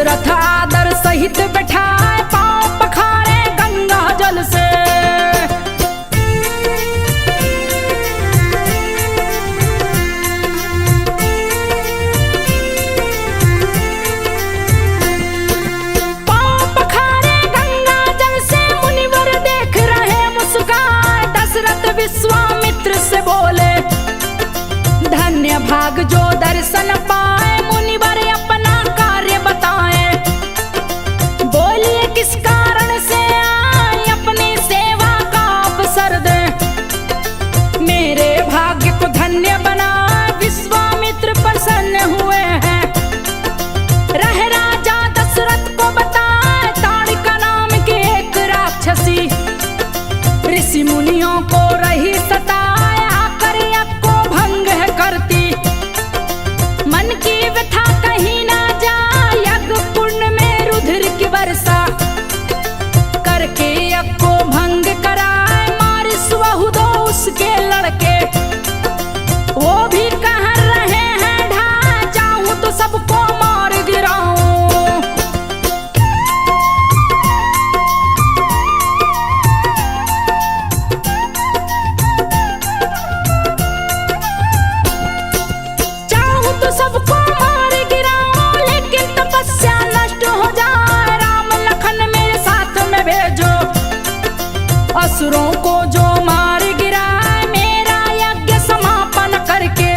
दशरथ आदर सहित बैठाए, पांव पखारे गंगा जल से। पांव पखारे गंगा जल से, मुनिवर देख रहे मुस्काए। दशरथ विश्वामित्र से बोले, धन्य भाग जो दर्शन पाए, मुनिवर अपना कार्य बताए। बोलिए किस कारण से आए, अपनी सेवा का अवसर दे। मेरे भाग्य को धन्य बना, विश्वामित्र प्रसन्न हुए हैं। रह राजा दशरथ को बताए, ताड़िका नाम की एक राक्षसी, ऋषि मुनियों को रही सताए, आकर यज्ञ को भंग है करती। मन की व्यथा कहीं ना जाए, यज्ञ कुंड में रुधिर की वर्षा करके यज्ञ को भंग कराए। मार स्वहु दो उसके लड़के, वो भी कह रहे हैं ढा, जाऊं तो सबको मार गिराऊं। चाहूं तो सबको मार गिराऊं, लेकिन तपस्या नष्ट हो जाए। राम लखन मेरे साथ में भेजो, असुरों को जो मार गिराए। मेरा यज्ञ समापन करके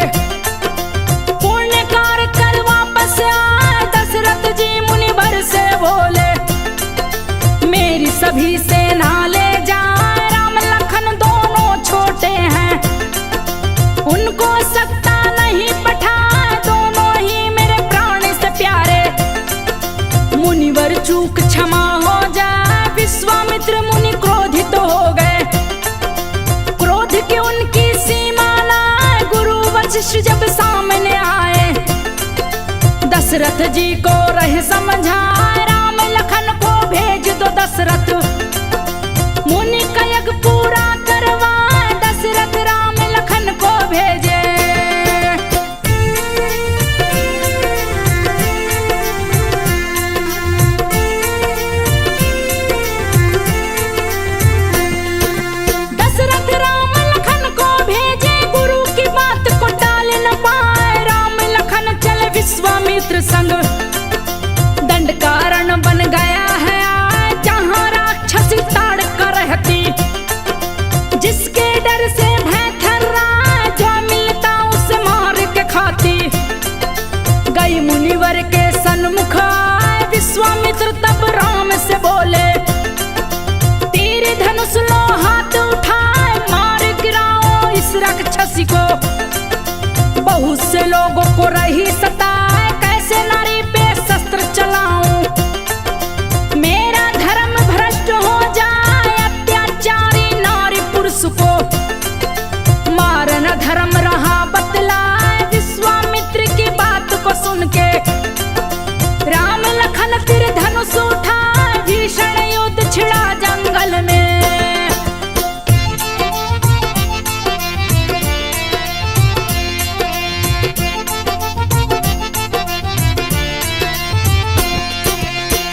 पुण्य कार्य कर वापस आए। दशरथ जी मुनिवर से बोले, मेरी सभी सेना ले जाए। राम लखन दोनों छोटे हैं, उनको सत्ता नहीं पठाए। दोनों ही मेरे प्राण से प्यारे, मुनिवर चूक क्षमा हो जाए। विश्वामित्र मुनि क्रोधित हो गए, क्रोध की उनकी सीमा लाए। गुरु वशिष्ठ जब सामने आए, दशरथ जी को रह समझाए। राम लखन को भेज दो दशरथ, मुनि का यज्ञ पूरा करवाए। दशरथ राम लखन को भेजे। दशरथ राम लखन को भेजे, गुरु की बात को टाल न पाए। राम लखन चले विश्वामित्र संग, दंड कारण बन गया है आज, जहां राक्षसी ताड़का रहती। जिसके डर से भय थर्रा, जो मिलता उसे मार के खाती। गई मुनिवर के सन्मुख आए, विश्वामित्र तब राम से बोले, तीर धनुष लो हाथ उठाए। मार गिराओ इस राक्षसी को, बहुत से लोगों को रही सताए। कैसे नारी पे शस्त्र चलाऊं, मेरा धर्म भ्रष्ट हो जाए। अत्याचारी नारी पुरुष को मारना धर्म रहा बतलाए। विश्वामित्र की बात को सुन के राम लखन फिर धनुष उठाए। भीषण युद्ध छिड़ा जंगल में।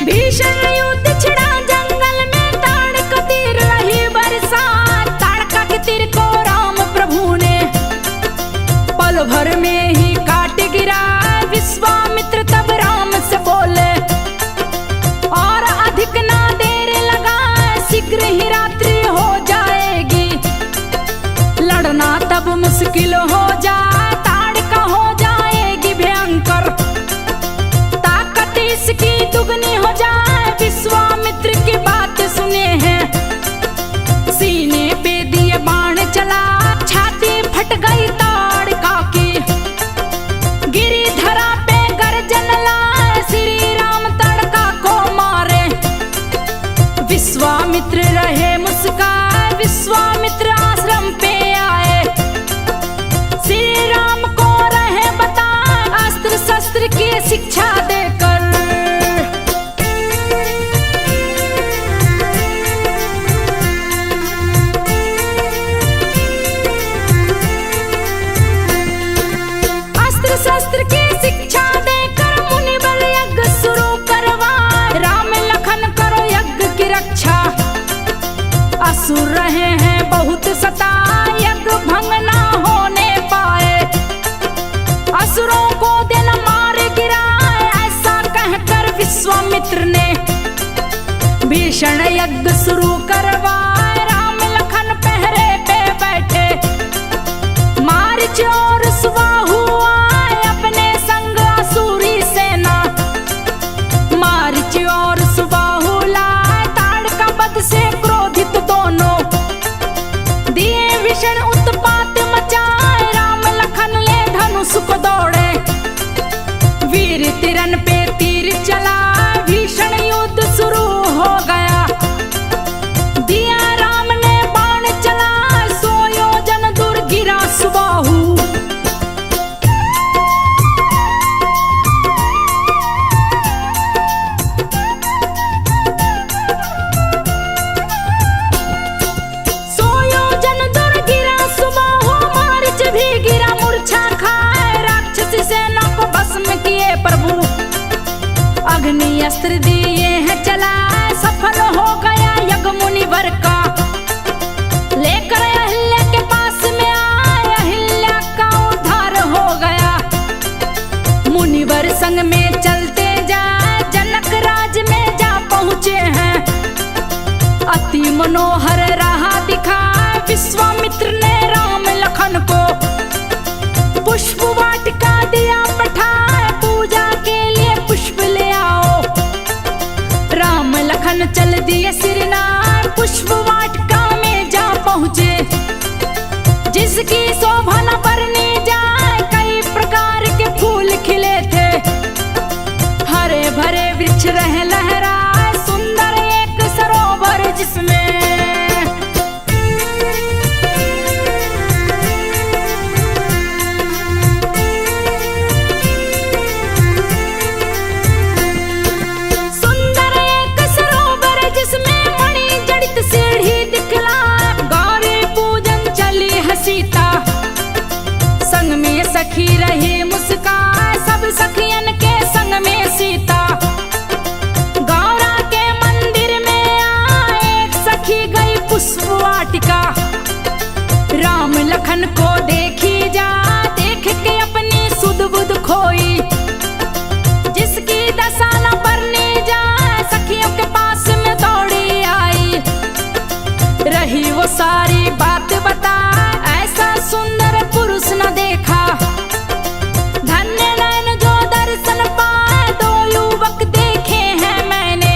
भीषण युद्ध छिड़ा जंगल में, ताड़का तीर रही बरसात। ताड़का के तीर को राम प्रभु ने पल भर में ही काट गिरा। विश्वामित्र तब राम से बोले, और अधिक ना देर लगा, शीघ्र ही रात्रि हो जाएगी। लड़ना तब मुश्किल हो जाए, ताड़का हो जाएगी भयंकर। ताकत इसकी दुगनी हो जाए। विश्वामित्र की बात सुने हैं, सीने पे दिए बाण चला। छाती फट गई ताड़का की, गिरी धरा पे गर्जन लाए। श्री राम ताड़का को मारे, विश्वामित्र रहे मुस्काए। विश्वामित्र आश्रम पे आए, श्री असुर रहे हैं बहुत सताए, यज्ञ भंग ना होने पाए। असुरों को दिन मार गिराए, ऐसा कहकर विश्वामित्र ने भीषण यज्ञ शुरू करवाए। राम लखन पहरे पे बैठे, मारीच और सुबाहु आए अपने संग असुरी सेना। मारीच और सुबाहु लाए ताड़का वध से क्रोधित दोनों, दिए भीषण उत्पात मचाए। राम लखन ले धनुष को दौड़े, वीर तिरन पे तीर चला, भीषण युद्ध शुरू हो गया। दिया राम ने बाण चला, 100 योजन दूर गिरा सुबाहु। प्रभु अग्नि अस्त्र दिए हैं चला, सफल हो गया यज्ञ मुनिवर का। लेकर अहिल्या के पास में आए, अहिल्या का उद्धार हो गया। मुनिवर संग में चलते जाए, जनक राज में जा पहुंचे हैं। अति मनोहर राह दिखाए, विश्वामित्र ने राम लखन को पुष्प वाटिका दिया पठाए। पूजा के लिए पुष्प ले आओ, राम लखन चल दिए सिरनाए। पुष्प वाटिका में जा पहुंचे, जिसकी शोभा न बरनी जाए। कई प्रकार के फूल खिले थे, हरे भरे वृक्ष रहे लहराए। सुंदर एक सरोवर जिसमें सीता संग में सखी रही मुस्कान। सब सखियन के संग में सीता गौरा के मंदिर में आए। एक सखी गई पुष्प वाटिका, राम लखन को देखी जा। देख के अपनी सुध बुध खोई, जिसकी दशा न बरनी जाए। सखियों के पास में दौड़ी आई, रही वो सारी बात बता। ऐसा सुंदर पुरुष न देखा, धन्य नैन जो दर्शन पाए। 2 युवक देखे हैं मैंने,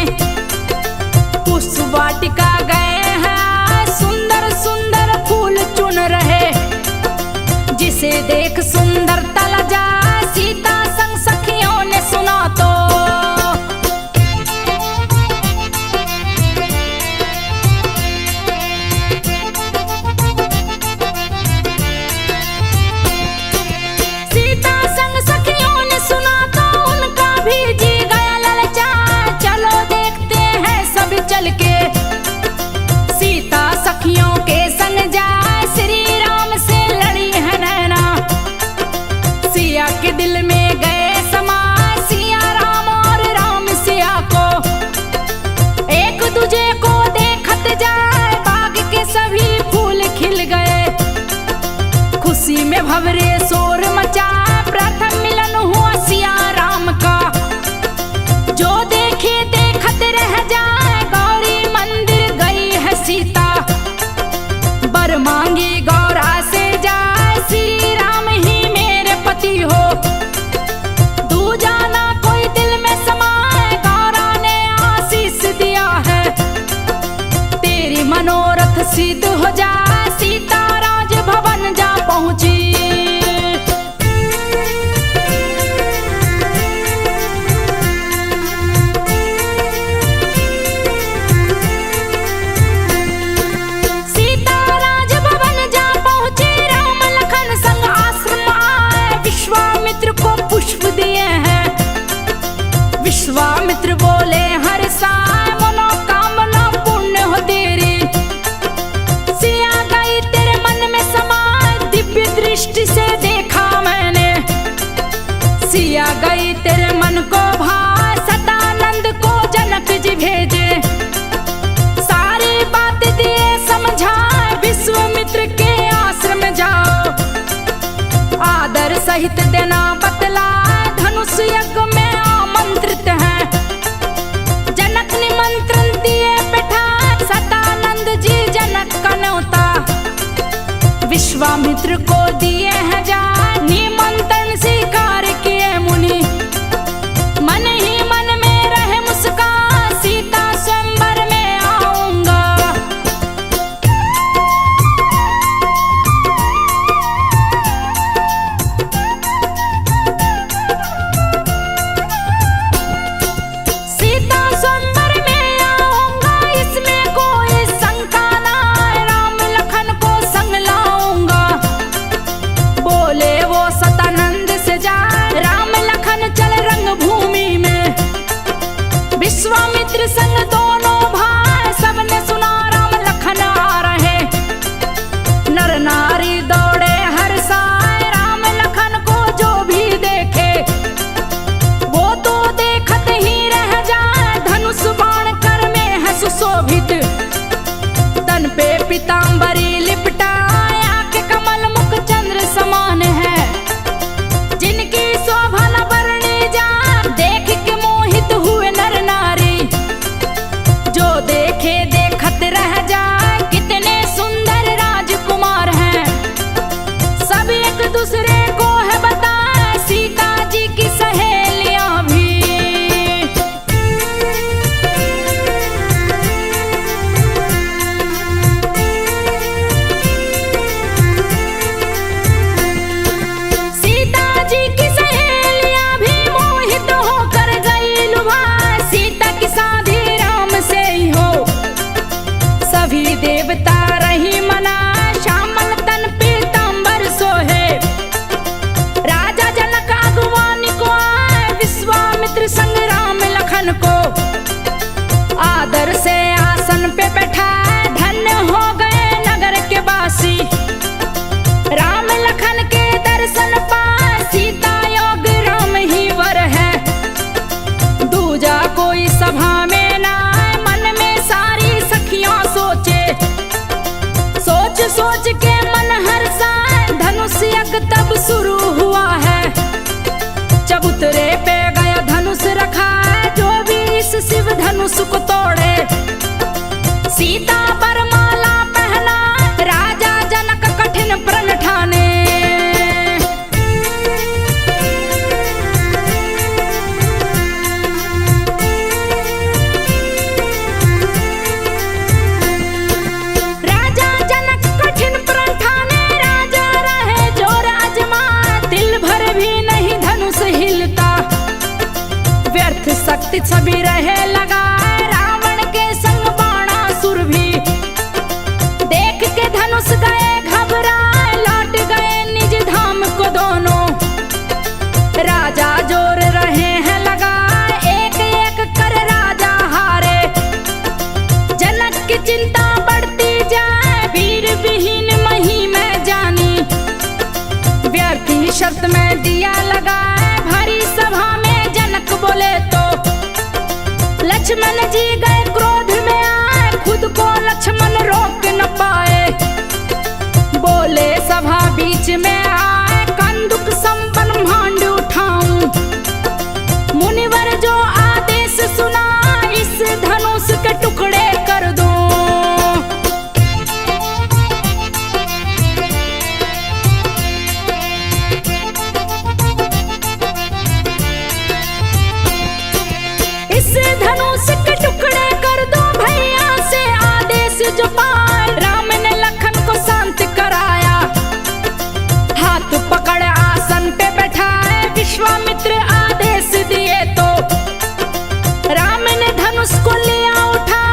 उस वाटिका गए हैं। सुंदर सुंदर फूल चुन रहे, जिसे देख सुंदरता लजा। सीता संग सखियों ने सुना तो चल के सीता सखियों के संग जाए। श्री राम से लड़ी है नैना, सिया के दिल में गए समा। सिया राम और राम सिया को एक दूजे को देखत जाए। बाग के सभी फूल खिल गए, खुशी में भंवरे शोर मचा। प्रथम मिलन हुआ सिया राम का, जो देखे देखत रह जाए। सीता बर मांगी गौरा से जाए, श्री राम ही मेरे पति हो। दूजा ना कोई दिल में समाए, गौरा ने आशीष दिया है। तेरी मनोरथ सिद्ध हो जाए। सीता राज भवन जा पहुंची, विश्वामित्र बोले हर साय मनोकामना पूर्ण हो तेरी। सिया सहित देना बतलाए, धनुष यज्ञ में आमंत्रित हैं। जनक निमंत्रण दिए बैठाए, सतानंद जी जनक का न्योता विश्वामित्र को दिए हैं जाए। निमंत्रण स्वीकार किए मुनि, मन ही मन में रहे मुस्कान, सीता स्वयंवर में आऊंगा। सीता स्वयंवर में आऊंगा, इसमें कोई शंका ना, राम लखन को संग लाऊंगा। बोले वो सतानंद से जाए, राम लखन चल रंग भूमि में। विश्वामित्र संग दोनों भाई, सबने सुना राम लखन आ रहे। नर नारी दौड़े हर साय, राम लखन को जो भी देखे वो तो देखत ही रह जाए। धनुष बाण कर में है सुशोभित, तन पे पीतांबरी लिपटाए, आंखें कमल मुख चंद्र समान है। जिनकी शोभा न बरनी जाए, देख के मोहित हुए नर नारी। जो देखे देखत रह जाए, कितने सुंदर राजकुमार हैं। सब एक दूसरे को है बताए, सीता जी की सहेलियां भी। सीता जी की सहेलियां भी मोहित होकर गई लुभा, सीता की शादी राम से ही हो। सभी देवता रही मना, श्यामल तन पीतांबर सोहे। राजा जनक अगवानी को आए, विश्वामित्र संग राम लखन को आदर से आसन पे बैठाए। धन्य हो गए नगर के वासी, राम लखन के दर्शन पाए। सीता योग राम ही वर है, दूजा कोई सभा में ना आए। मन में सारी सखियां सोचे, सोच सोच के मन हर्षाए। धनुष यज्ञ तब शुरू हुआ है, चबूतरे पे गया धनुष रखा है। जो भी इस शिव धनुष को तोड़े, सीता पर माला पहना। राजा जनक कठिन प्रण ठाने, राजा जनक कठिन प्रण ठाने। राजा रहे जोर अजमा, दिल भर भी नहीं धनुष हिलता। व्यर्थ शक्ति सभी रहे लगाए, रावण के संग बाणासुर भी। देख के धनुष गए घबराए, लौट गए निज धाम को दोनों। राजा जोर रहे हैं लगाए, एक एक कर राजा हारे। जनक की चिंता बढ़ती जाए, वीर विहीन मही में जानी। व्यर्थी शर्त में दिया लगाए, भरी सभा में जनक बोले तो। लक्ष्मण जी गए क्रोध में आए, खुद को लक्ष्मण रोक न पाए। बोले सभा बीच में आए, कंदुक संपन भांड उठाऊं। मुनिवर जो आदेश सुना, इस धनुष के टुकड़े कर दूं। इस धनुष के टुकड़े कर दो, भैया से आदेश जो पाए। राम ने लखन को शांत कराया, हाथ पकड़ आसन पे बैठाए। विश्वामित्र आदेश दिए तो, राम ने धनुष को लिया उठा।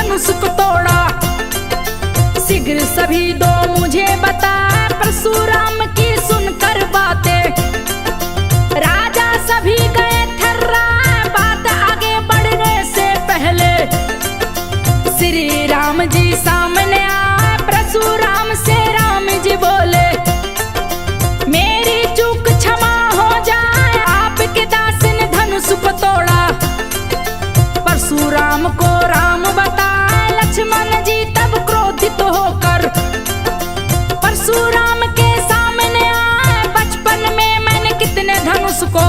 धनुष को तोड़ा। शीघ्र सभी दो मुझे बता, परशुराम की सुनकर बातें। राजा सभी गए थर्रा, बात आगे बढ़ने से पहले। श्री राम जी सामने आए, परशुराम से राम जी बोले, मेरी चूक क्षमा हो जाए, आपके दास ने धनुष को तोड़ा। परशुराम को राम बताए, लक्ष्मण जी तब क्रोधित होकर परशुराम के सामने आए, बचपन में मैंने कितने धनुष को।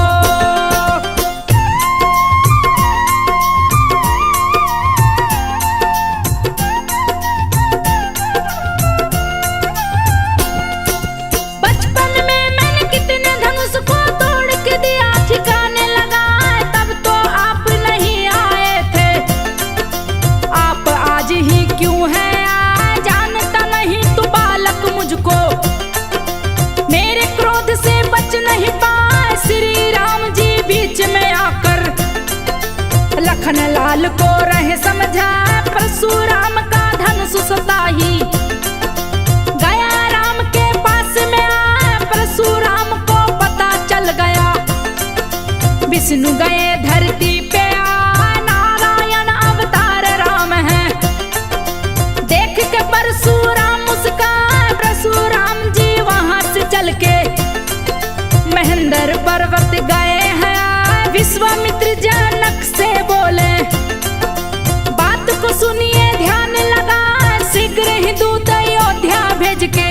लखन लाल को रहे समझा, परशुराम का धनुष सताही। गया राम के पास में आया, परशुराम को पता चल गया। विष्णु गए धरती पे आ, नारायण अवतार राम है। देख के परशुराम उसका, परशुराम जी वहां से चल के महेंद्र पर्वत गए हैं। विश्वामित्र जनक से बोले, बात को सुनिए ध्यान लगा, शीघ्र ही दूत अयोध्या भेज के।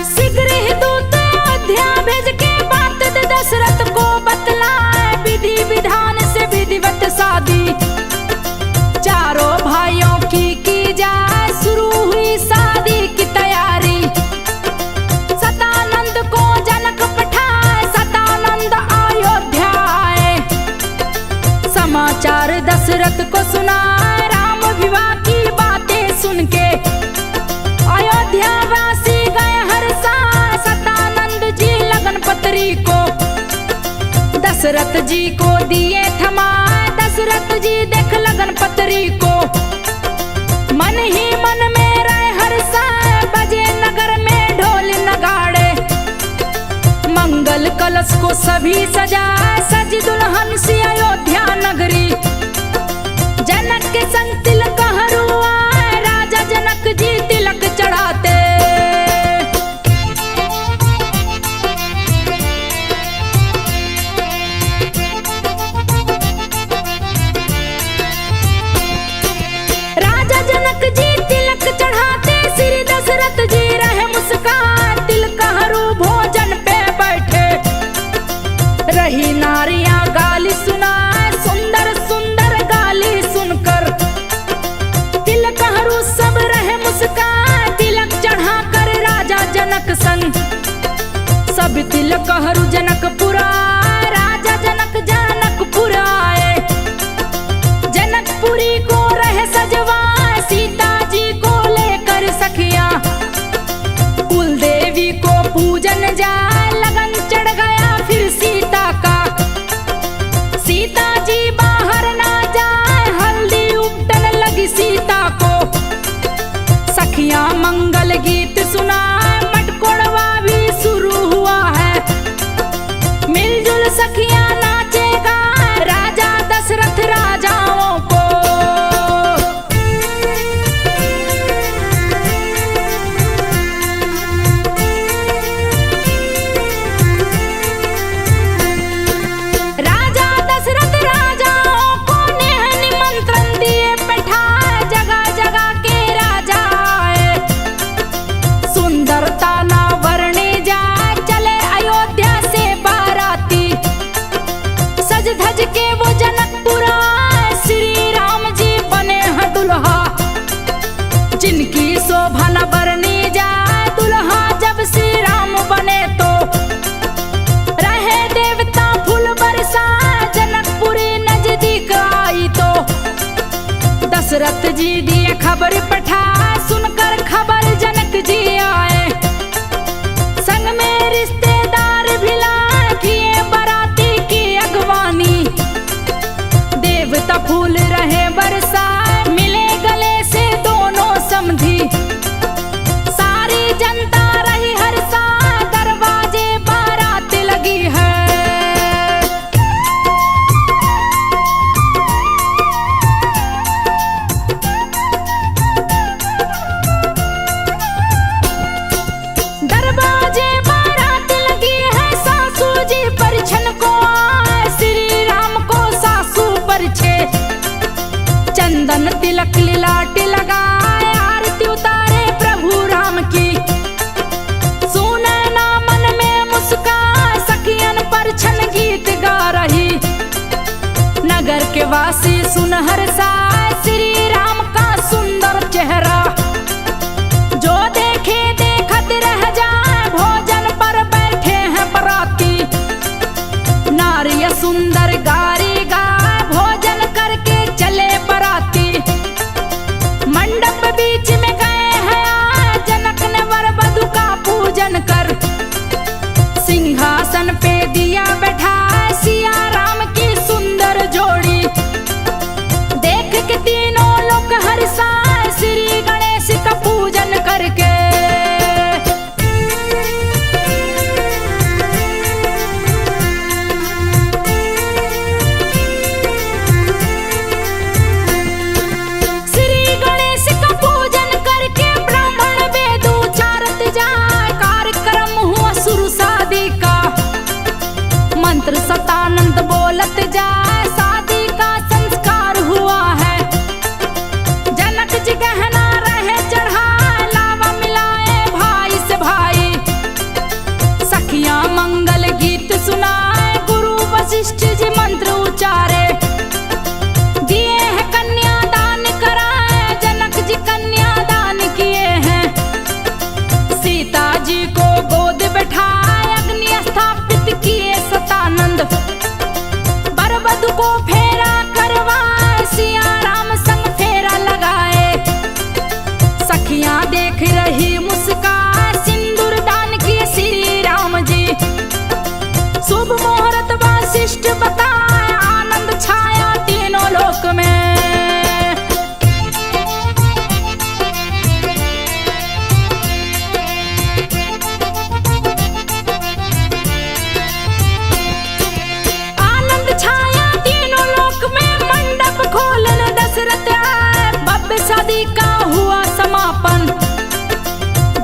शीघ्र ही दूत अयोध्या भेज के, बात दशरथ को बतलाए, विधि विधान से विधिवत शादी चारों भाइयों की जाए। शुरू हुई शादी की तैयारी, सतानंद को जनक पठाए, सतानंद अयोध्या आए। समाचार दशरथ को सुनाए, राम विवाह की बातें सुन के अयोध्या वासी गए हर्षा। सतानंद जी लगन पत्री को दशरथ जी को दिए थमाए। दशरथ जी देख लगन पत्री को, मन ही मन में रहे हर्षा। बजे नगर में ढोल नगाड़े, मंगल कलश को सभी सजाए। सज दुल्हन सी अयोध्या नगरी, जनक के संग तिलक हरूआ, राजा जनक जी तिलक चढ़ाते। रही नारियां गाली सुनाए, सुंदर सुंदर गाली सुनकर तिलक हरू सब रहे मुस्कान। तिलक चढ़ा कर राजा जनक संग सब तिलक हरू जनकपुर आए। राजा जनक जनकपुर आए, जनकपुरी को रहे सजवाए। सीता जी को लेकर सखिया कुल देवी को पूजन जाए। लगन चढ़ गया फिर सीता का, सीता जी बाहर ना जाए। हल्दी उपटन लगी सीता को, सखियां मंगल गीत सुनाए। मटकोड़वा भी शुरू हुआ है, मिलजुल सखियां नाचेगा राजा दशरथ राजाओं को। जिनकी शोभा न बरनी जाए, दुल्हा जब श्री राम बने तो रहे देवता फूल बरसा। जनकपुरी नजदीक आई तो दशरथ जी दिए खबर पठा। सुनकर खबर जनक जी आए, हर्षाए श्री राम का सुंदर चेहरा। जो देखे देखत रह जाए, भोजन पर बैठे हैं बराती। नारी सुंदर गारी गाए, भोजन करके चले बराती। मंडप बीच में गए हैं आए, जनक ने वर वधू का पूजन कर। सिंहासन पे दिया बैठाए, सिया राम की सुंदर जोड़ी। देख के तीनों लोग हर्षाए, श्री गणेश का पूजन करके। श्री गणेश का पूजन करके ब्राह्मण वेद उचारत जाए। कार्यक्रम हुआ शुरू शादी का, मंत्र सतानंद बोलत जाए। शादी का संस्कार हुआ है, जनक जी गहना रहे चढ़ाए। लावा मिलाए भाई से भाई, सखियां मंगल गीत सुनाए। गुरु वशिष्ठ जी मंत्र उचारे, दिए हैं कन्यादान कराए। जनक जी कन्यादान किए हैं, सीता जी को गोद बैठाए। अग्नि स्थापित किए सतानंद, वर वधू को फेरा करवाए। सिया राम संग फेरा लगाए, सखियां देख रही मुस्काए। सिंदूर दान किए श्री राम जी, शुभ मुहूर्त वशिष्ठ बताए। आनंद छाया तीनों लोक में। आनंद छाया तीनों लोक में, मंडप खोलन दशरथ आए। भव्य शादी का हुआ समापन,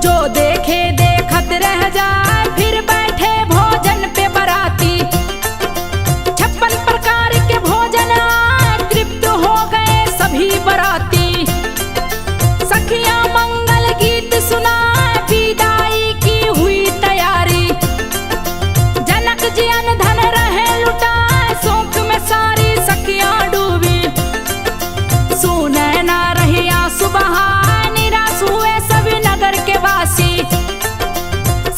जो देखे देखत रह जाए। फिर बैठे भोजन पे बराती, 56 प्रकार के भोजन आए। तृप्त हो गए सभी बराती, सखियां मंगल गीत सुनाए। विदाई की हुई तैयारी, जनक जी अन्न धन रहे लुटाए। शोक में सारी सखियां डूबी, सुने ना रही आंसू बहाए। निराश हुए सभी नगर के वासी,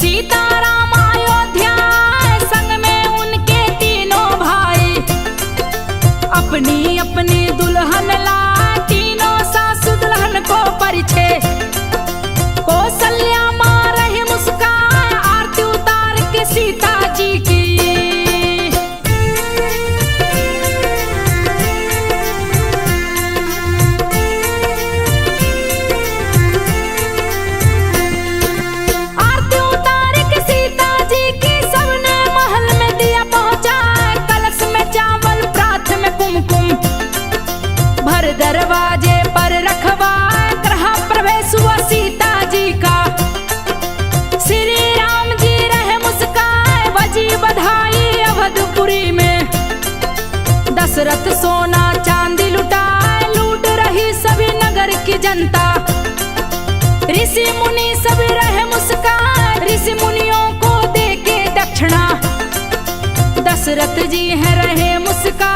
सीताराम अयोध्या आए। संग में उनके तीनों भाई, अपनी अपनी दुल्हन लाए। तीनों सासु दुल्हन को परिछे, कौशल्या मां रही मुस्काए। आरती उतार के सीता जी की, आरती उतार के सीता जी की। सबने महल में दिया पहुंचाए, कलश में चावल प्रात में कुमकुम। भर दरवाजे पर रखवाए, गृह प्रवेश हुआ सीता जी का। श्री राम जी रहे मुस्काए, बजी बधाई अवधपुरी में। दशरथ सोना चांदी लुटाए, लूट रही सभी नगर की जनता। ऋषि मुनि सभी रहे मुस्काए, ऋषि मुनियों को दे के दक्षिणा। दशरथ जी है रहे मुस्काए,